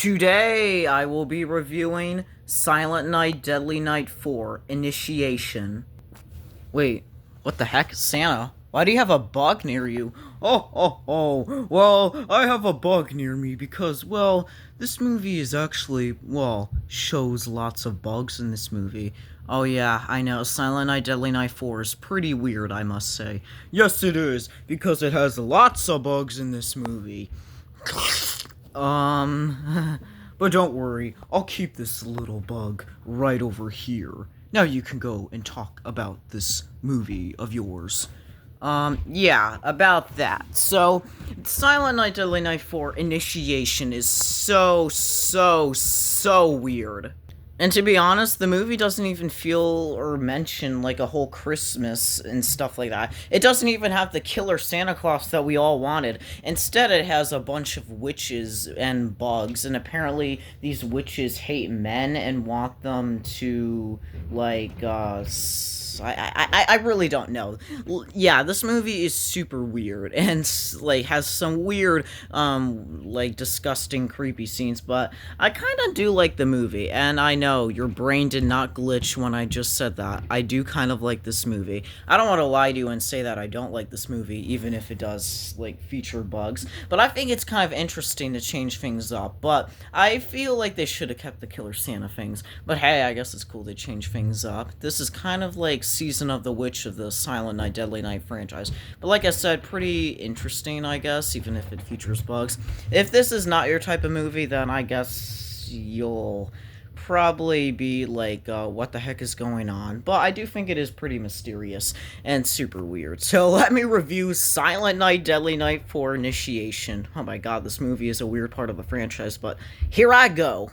Today, I will be reviewing Silent Night, Deadly Night 4, Initiation. Wait, what the heck? Santa, why do you have a bug near you? Well, I have a bug near me because, well, this movie is actually, well, shows lots of bugs in this movie. Oh yeah, I know, Silent Night, Deadly Night 4 is pretty weird, I must say. Yes, it is, because it has lots of bugs in this movie. But don't worry, I'll keep this little bug right over here. Now you can go and talk about this movie of yours. Yeah, about that. So, Silent Night, Deadly Night 4 Initiation is so weird. And to be honest, the movie doesn't even feel or mention like a whole Christmas and stuff like that. It doesn't even have the killer Santa Claus that we all wanted. Instead, it has a bunch of witches and bugs, and apparently these witches hate men and want them to, like, I really don't know. Yeah, this movie is super weird and like has some weird, like disgusting, creepy scenes. But I kind of do like the movie, and I know your brain did not glitch when I just said that. I do kind of like this movie. I don't want to lie to you and say that I don't like this movie, even if it does like feature bugs. But I think it's kind of interesting to change things up. But I feel like they should have kept the Killer Santa things. But hey, I guess it's cool they change things up. This is kind of like Season of the Witch of the Silent Night, Deadly Night franchise. But like I said, pretty interesting, I guess, even if it features bugs. If this is not your type of movie, then I guess you'll probably be like, what the heck is going on? But I do think it is pretty mysterious and super weird. So let me review Silent Night, Deadly Night 4 Initiation. Oh my god, this movie is a weird part of the franchise, but here I go.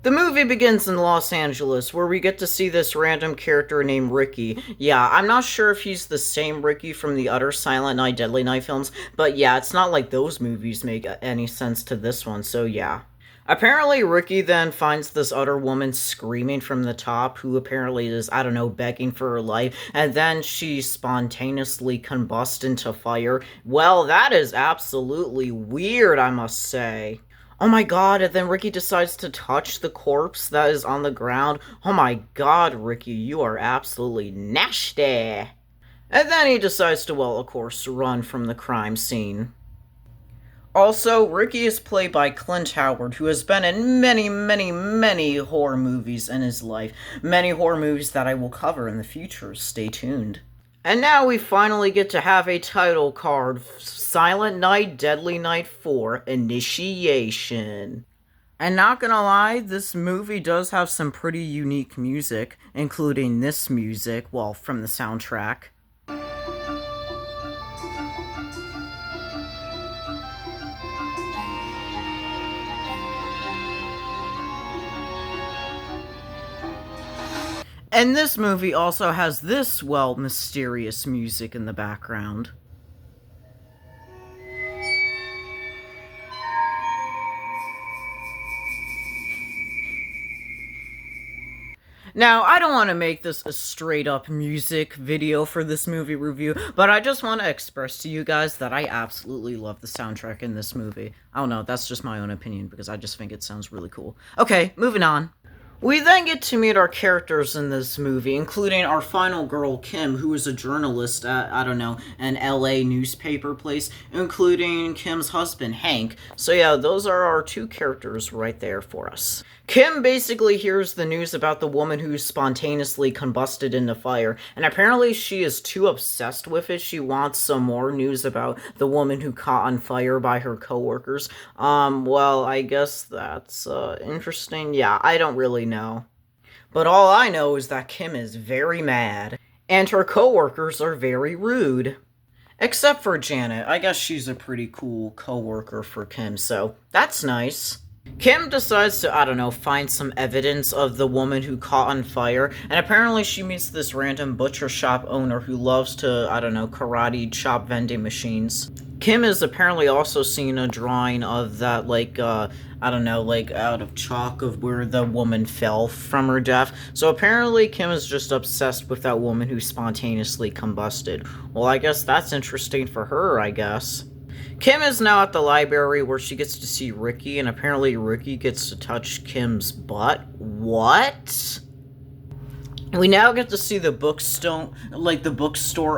The movie begins in Los Angeles, where we get to see this random character named Ricky. Yeah, I'm not sure if he's the same Ricky from the other Silent Night, Deadly Night films, but yeah, it's not like those movies make any sense to this one, so yeah. Apparently, Ricky then finds this other woman screaming from the top, who apparently is, I don't know, begging for her life, and then she spontaneously combusts into fire. Well, that is absolutely weird, I must say. Oh my god, and then Ricky decides to touch the corpse that is on the ground. Oh my god, Ricky, you are absolutely nasty. And then he decides to, well, of course, run from the crime scene. Also, Ricky is played by Clint Howard, who has been in many horror movies in his life. Many horror movies that I will cover in the future. Stay tuned. And now we finally get to have a title card, Silent Night, Deadly Night 4, Initiation. And not gonna lie, this movie does have some pretty unique music, including this music, well, from the soundtrack. And this movie also has this, well, mysterious music in the background. Now, I don't want to make this a straight-up music video for this movie review, but I just want to express to you guys that I absolutely love the soundtrack in this movie. I don't know, that's just my own opinion, because I just think it sounds really cool. Okay, moving on. We then get to meet our characters in this movie, including our final girl, Kim, who is a journalist at, I don't know, an LA newspaper place, including Kim's husband, Hank. So yeah, those are our two characters right there for us. Kim basically hears the news about the woman who spontaneously combusted into fire, and apparently she is too obsessed with it. She wants some more news about the woman who caught on fire by her coworkers. Well, I guess that's, interesting. Yeah, I don't really know. But all I know is that Kim is very mad, and her coworkers are very rude. Except for Janet. I guess she's a pretty cool coworker for Kim, so that's nice. Kim decides to, I don't know, find some evidence of the woman who caught on fire, and apparently she meets this random butcher shop owner who loves to, I don't know, karate chop vending machines. Kim is apparently also seeing a drawing of that, like, I don't know, like, out of chalk of where the woman fell from her death. So apparently Kim is just obsessed with that woman who spontaneously combusted. Well, I guess that's interesting for her, I guess. Kim is now at the library where she gets to see Ricky, and apparently Ricky gets to touch Kim's butt. What? We now get to see the bookstore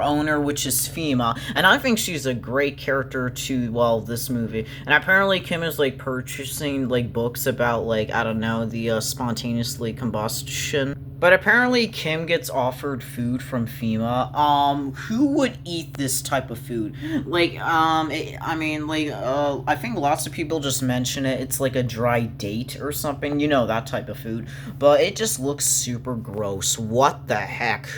owner, which is Fema, and I think she's a great character to, well, this movie. And apparently Kim is, like, purchasing, like, books about, like, I don't know, the, spontaneously combustion. But apparently Kim gets offered food from Fema. Who would eat this type of food? Like, I think lots of people just mention it. It's like a dry date or something, you know, that type of food. But it just looks super gross. What the heck?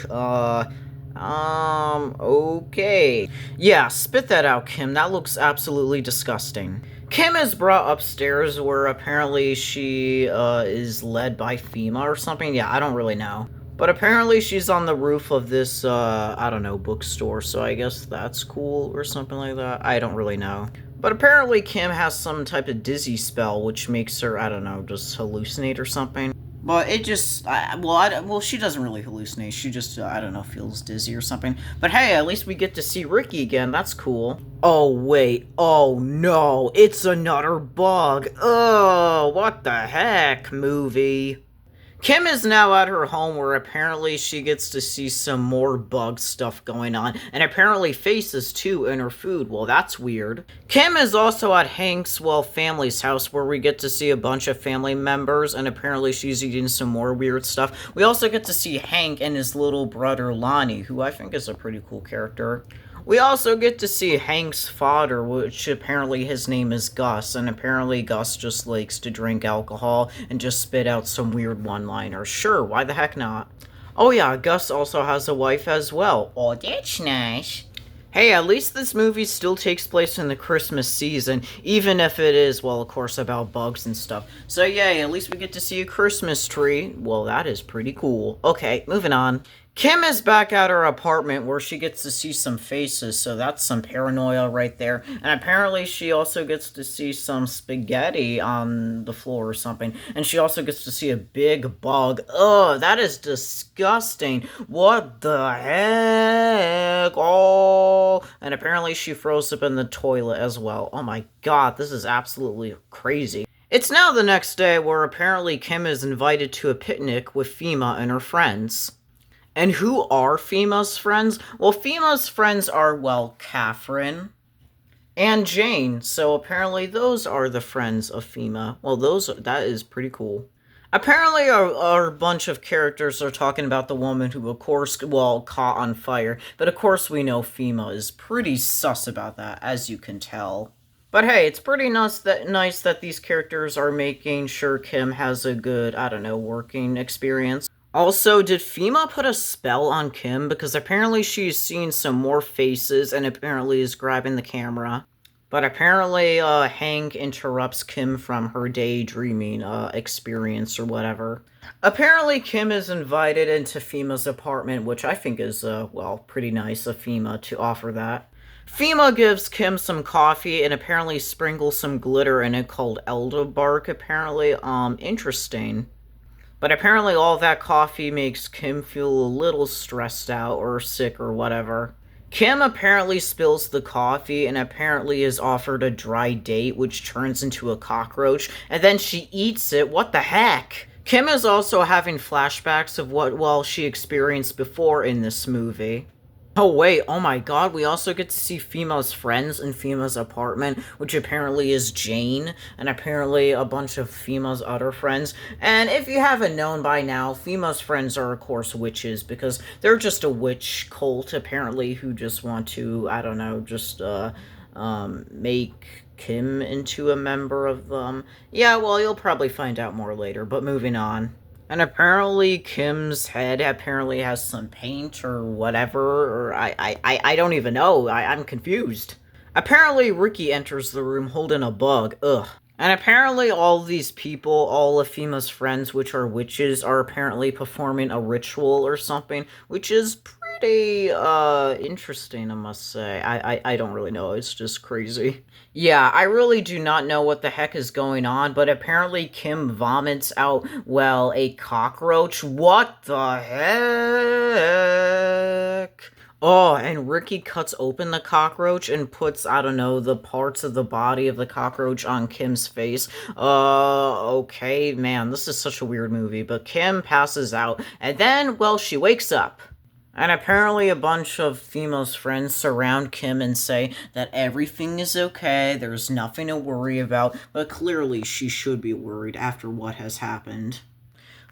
Okay. Yeah, spit that out, Kim. That looks absolutely disgusting. Kim is brought upstairs where apparently she is led by Fema or something. Yeah, I don't really know. But apparently she's on the roof of this, I don't know, bookstore, so I guess that's cool or something like that. I don't really know. But apparently Kim has some type of dizzy spell, which makes her, I don't know, just hallucinate or something. But it just, she doesn't really hallucinate. She just, I don't know, feels dizzy or something. But hey, at least we get to see Ricky again. That's cool. Oh, wait. Oh, no. It's another bug. Oh, what the heck, movie? Kim is now at her home where apparently she gets to see some more bug stuff going on, and apparently faces too in her food. Well, that's weird. Kim is also at Hank's, family's house where we get to see a bunch of family members, and apparently she's eating some more weird stuff. We also get to see Hank and his little brother Lonnie, who I think is a pretty cool character. We also get to see Hank's father, which apparently his name is Gus, and apparently Gus just likes to drink alcohol and just spit out some weird one-liners. Sure, why the heck not? Oh yeah, Gus also has a wife as well. Oh, that's nice. Hey, at least this movie still takes place in the Christmas season, even if it is, well, of course, about bugs and stuff. So yay, at least we get to see a Christmas tree. Well, that is pretty cool. Okay, moving on. Kim is back at her apartment where she gets to see some faces, so that's some paranoia right there. And apparently she also gets to see some spaghetti on the floor or something. And she also gets to see a big bug. Ugh, that is disgusting. What the heck? Oh, and apparently she froze up in the toilet as well. Oh my god, this is absolutely crazy. It's now the next day where apparently Kim is invited to a picnic with Fema and her friends. And who are Fema's friends? Well, Fema's friends are, Catherine and Jane. So apparently those are the friends of Fema. Well, that is pretty cool. Apparently our bunch of characters are talking about the woman who, of course, caught on fire. But of course we know Fema is pretty sus about that, as you can tell. But hey, it's pretty nice that these characters are making sure Kim has a good, I don't know, working experience. Also, did Fema put a spell on Kim? Because apparently she's seen some more faces and apparently is grabbing the camera. But apparently, Hank interrupts Kim from her daydreaming, experience or whatever. Apparently, Kim is invited into Fema's apartment, which I think is, pretty nice of Fema to offer that. Fema gives Kim some coffee and apparently sprinkles some glitter in it called elder bark, apparently. Interesting. But apparently all that coffee makes Kim feel a little stressed out or sick or whatever. Kim apparently spills the coffee and apparently is offered a dry date, which turns into a cockroach, and then she eats it. What the heck? Kim is also having flashbacks of what, she experienced before in this movie. Oh wait, oh my god, we also get to see Fema's friends in Fema's apartment, which apparently is Jane, and apparently a bunch of Fema's other friends. And if you haven't known by now, Fema's friends are of course witches, because they're just a witch cult, apparently, who just want to, I don't know, just, make Kim into a member of them. Yeah, well, you'll probably find out more later, but moving on. And apparently Kim's head apparently has some paint or whatever, or I don't even know, I'm confused. Apparently Ricky enters the room holding a bug, ugh. And apparently all these people, all of Fema's friends, which are witches, are apparently performing a ritual or something, which is pretty, interesting, I must say. I don't really know, it's just crazy. Yeah, I really do not know what the heck is going on, but apparently Kim vomits out, a cockroach. What the heck? Oh, and Ricky cuts open the cockroach and puts, I don't know, the parts of the body of the cockroach on Kim's face. Okay, man, this is such a weird movie. But Kim passes out, and then, well, she wakes up. And apparently, a bunch of Femo's friends surround Kim and say that everything is okay, there's nothing to worry about, but clearly she should be worried after what has happened.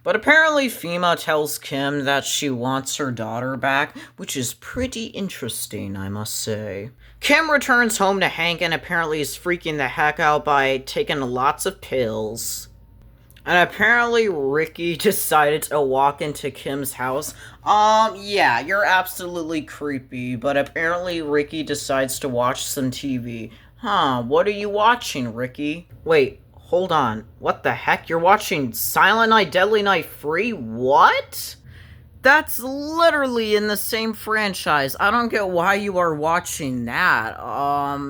But apparently, Fema tells Kim that she wants her daughter back, which is pretty interesting, I must say. Kim returns home to Hank and apparently is freaking the heck out by taking lots of pills. And apparently Ricky decided to walk into Kim's house. Yeah, you're absolutely creepy, but apparently Ricky decides to watch some TV. Huh, what are you watching, Ricky? Wait, hold on. What the heck? You're watching Silent Night, Deadly Night Free? What? That's literally in the same franchise. I don't get why you are watching that.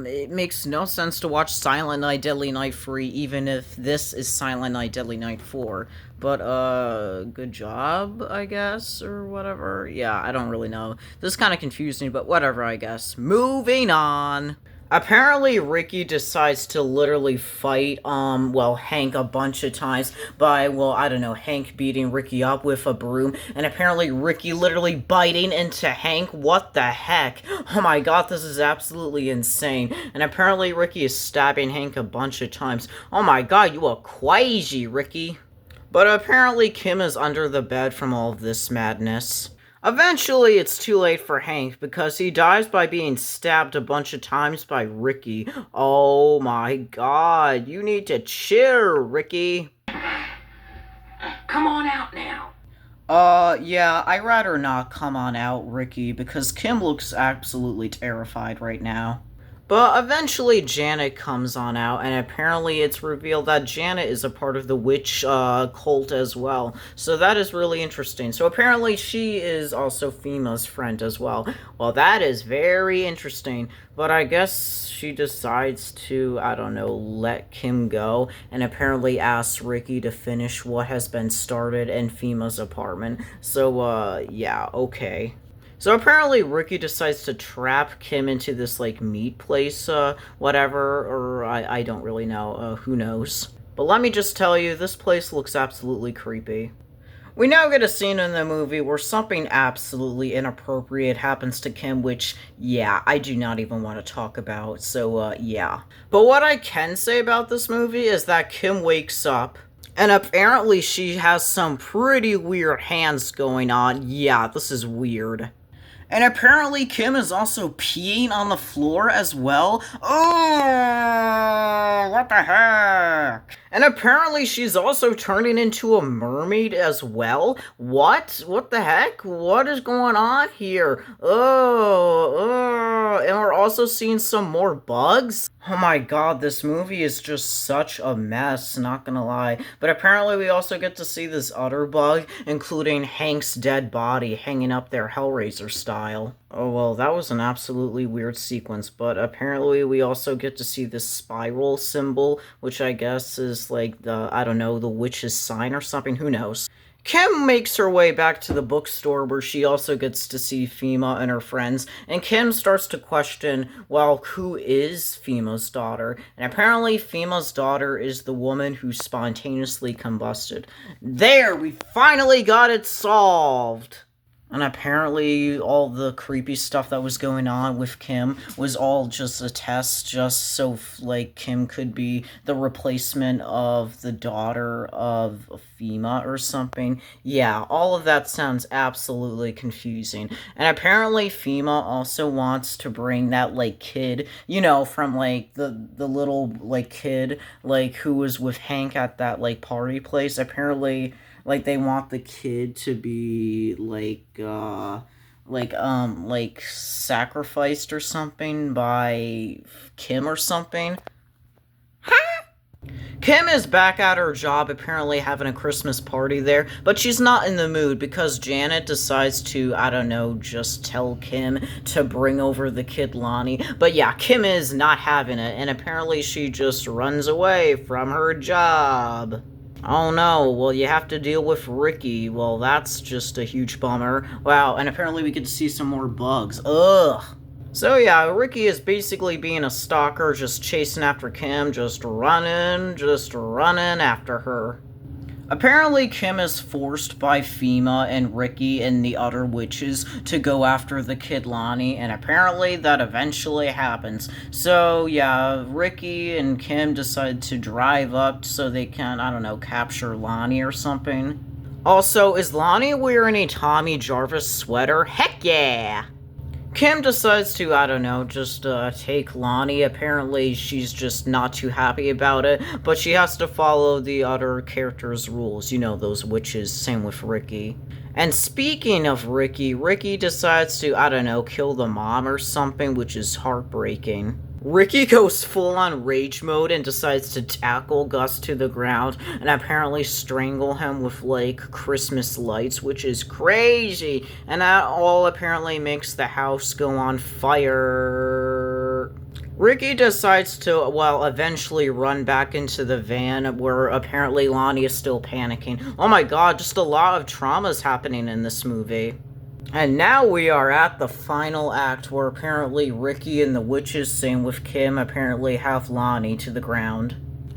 It makes no sense to watch Silent Night, Deadly Night Free, even if this is Silent Night, Deadly Night 4. But, good job, I guess, or whatever. Yeah, I don't really know. This kind of confused me, but whatever, I guess. Moving on. Apparently, Ricky decides to literally fight, well, Hank a bunch of times by, well, I don't know, Hank beating Ricky up with a broom, and apparently Ricky literally biting into Hank. What the heck? Oh my god, this is absolutely insane. And apparently Ricky is stabbing Hank a bunch of times. Oh my god, you are crazy, Ricky. But apparently Kim is under the bed from all of this madness. Eventually, it's too late for Hank because he dies by being stabbed a bunch of times by Ricky. Oh my god, you need to chill, Ricky. Come on out now. Yeah, I'd rather not come on out, Ricky, because Kim looks absolutely terrified right now. But eventually Janet comes on out, and apparently it's revealed that Janet is a part of the witch cult as well. So that is really interesting. So apparently she is also Fema's friend as well. Well, that is very interesting. But I guess she decides to, I don't know, let Kim go, and apparently asks Ricky to finish what has been started in Fema's apartment. So, yeah, okay. So apparently Ricky decides to trap Kim into this, like, meat place, whatever, or I don't really know, who knows. But let me just tell you, this place looks absolutely creepy. We now get a scene in the movie where something absolutely inappropriate happens to Kim, which, yeah, I do not even want to talk about, so, yeah. But what I can say about this movie is that Kim wakes up, and apparently she has some pretty weird hands going on. Yeah, this is weird. And apparently Kim is also peeing on the floor as well. Oh, what the heck? And apparently she's also turning into a mermaid as well. What? What the heck? What is going on here? And we're also seeing some more bugs. Oh my god, this movie is just such a mess, not gonna lie. But apparently we also get to see this other bug, including Hank's dead body hanging up there Hellraiser style. Oh well, that was an absolutely weird sequence, but apparently we also get to see this spiral symbol, which I guess is like the, I don't know, the witch's sign or something, who knows. Kim makes her way back to the bookstore where she also gets to see Fema and her friends, and Kim starts to question, well, who is Fema's daughter? And apparently Fema's daughter is the woman who spontaneously combusted. There, we finally got it solved! And apparently all the creepy stuff that was going on with Kim was all just a test, just so, like, Kim could be the replacement of the daughter of Fema or something. Yeah, all of that sounds absolutely confusing. And apparently Fema also wants to bring that, like, kid, you know, from, like, the little, like, kid, like, who was with Hank at that, like, party place. Apparently, like, they want the kid to be, like, sacrificed or something by Kim or something. Kim is back at her job, apparently having a Christmas party there, but she's not in the mood because Janet decides to, I don't know, just tell Kim to bring over the kid Lonnie. But yeah, Kim is not having it, and apparently she just runs away from her job. Oh no, well, you have to deal with Ricky. Well, that's just a huge bummer. Wow, and apparently we get to see some more bugs. Ugh. So yeah, Ricky is basically being a stalker, just chasing after Kim, just running after her. Apparently, Kim is forced by FEMA and Ricky and the other witches to go after the kid Lonnie, and apparently that eventually happens. So, yeah, Ricky and Kim decide to drive up so they can, I don't know, capture Lonnie or something. Also, is Lonnie wearing a Tommy Jarvis sweater? Heck yeah! Kim decides to, I don't know, just take Lonnie. Apparently, she's just not too happy about it, but she has to follow the other characters' rules. You know, those witches. Same with Ricky. And speaking of Ricky, Ricky decides to, I don't know, kill the mom or something, which is heartbreaking. Ricky goes full on rage mode and decides to tackle Gus to the ground and apparently strangle him with like Christmas lights, which is crazy. And that all apparently makes the house go on fire. Ricky decides to, well, eventually run back into the van where apparently Lonnie is still panicking. Oh my god, just a lot of traumas happening in this movie. And now we are at the final act where apparently Ricky and the witches, same with Kim, apparently have Lonnie to the ground.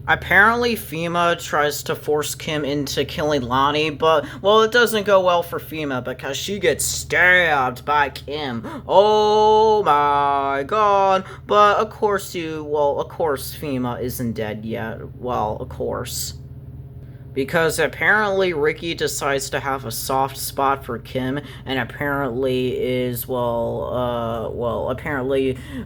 Apparently FEMA tries to force Kim into killing Lonnie, but, well, it doesn't go well for FEMA because she gets stabbed by Kim. Oh my god. But of course FEMA isn't dead yet. Well, of course. Because apparently Ricky decides to have a soft spot for Kim, and apparently is, apparently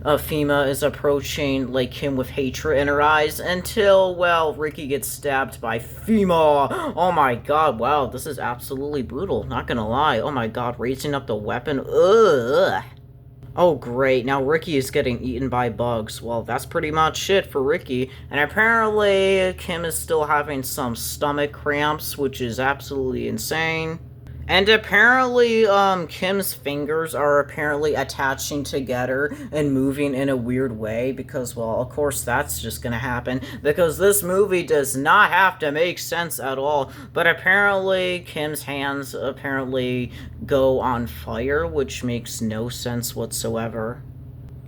FEMA is approaching, like, Kim with hatred in her eyes, until, well, Ricky gets stabbed by FEMA. Oh my god, wow, this is absolutely brutal, not gonna lie. Oh my god, raising up the weapon, ugh. Oh great, now Ricky is getting eaten by bugs. Well, that's pretty much it for Ricky. And apparently Kim is still having some stomach cramps, which is absolutely insane. And apparently, Kim's fingers are apparently attaching together and moving in a weird way because, well, of course that's just gonna happen because this movie does not have to make sense at all. But apparently, Kim's hands apparently go on fire, which makes no sense whatsoever.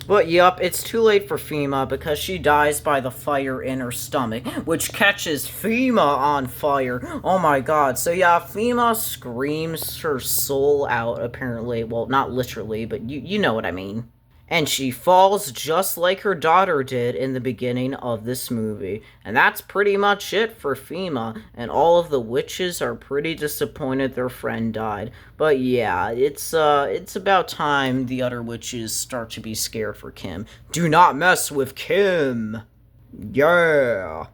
But yup, it's too late for FEMA because she dies by the fire in her stomach, which catches FEMA on fire. Oh my god. So yeah, FEMA screams her soul out, apparently. Well, not literally, but you know what I mean. And she falls just like her daughter did in the beginning of this movie. And that's pretty much it for FEMA, and all of the witches are pretty disappointed their friend died. But yeah, it's about time the other witches start to be scared for Kim. Do not mess with Kim! Yeah!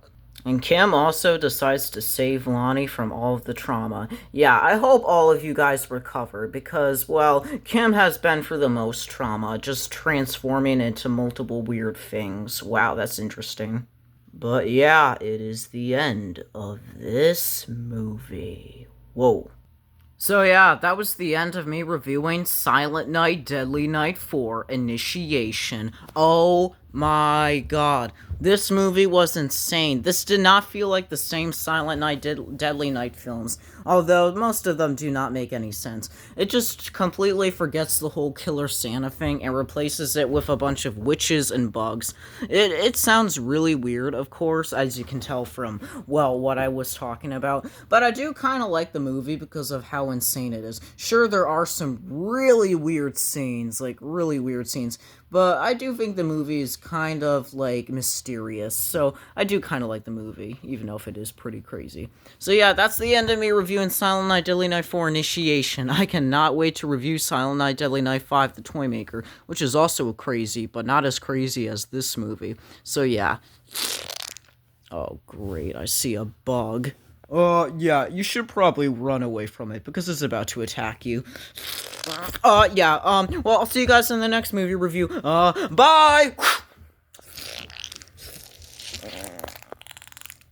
And Kim also decides to save Lonnie from all of the trauma. Yeah, I hope all of you guys recover because, well, Kim has been through the most trauma, just transforming into multiple weird things. Wow, that's interesting. But yeah, it is the end of this movie. Whoa. So yeah, that was the end of me reviewing Silent Night, Deadly Night 4, Initiation. Oh my god. This movie was insane. This did not feel like the same Silent Night, Deadly Night films, although most of them do not make any sense. It just completely forgets the whole Killer Santa thing and replaces it with a bunch of witches and bugs. It sounds really weird, of course, as you can tell from, well, what I was talking about, but I do kind of like the movie because of how insane it is. Sure, there are some really weird scenes, but I do think the movie is kind of, like, mysterious, so I do kind of like the movie, even though if it is pretty crazy. So yeah, that's the end of me reviewing Silent Night, Deadly Night 4 Initiation. I cannot wait to review Silent Night, Deadly Night 5 The Toy Maker, which is also crazy, but not as crazy as this movie. So yeah. Oh, great, I see a bug. Yeah, you should probably run away from it, because it's about to attack you. Well, I'll see you guys in the next movie review. Bye!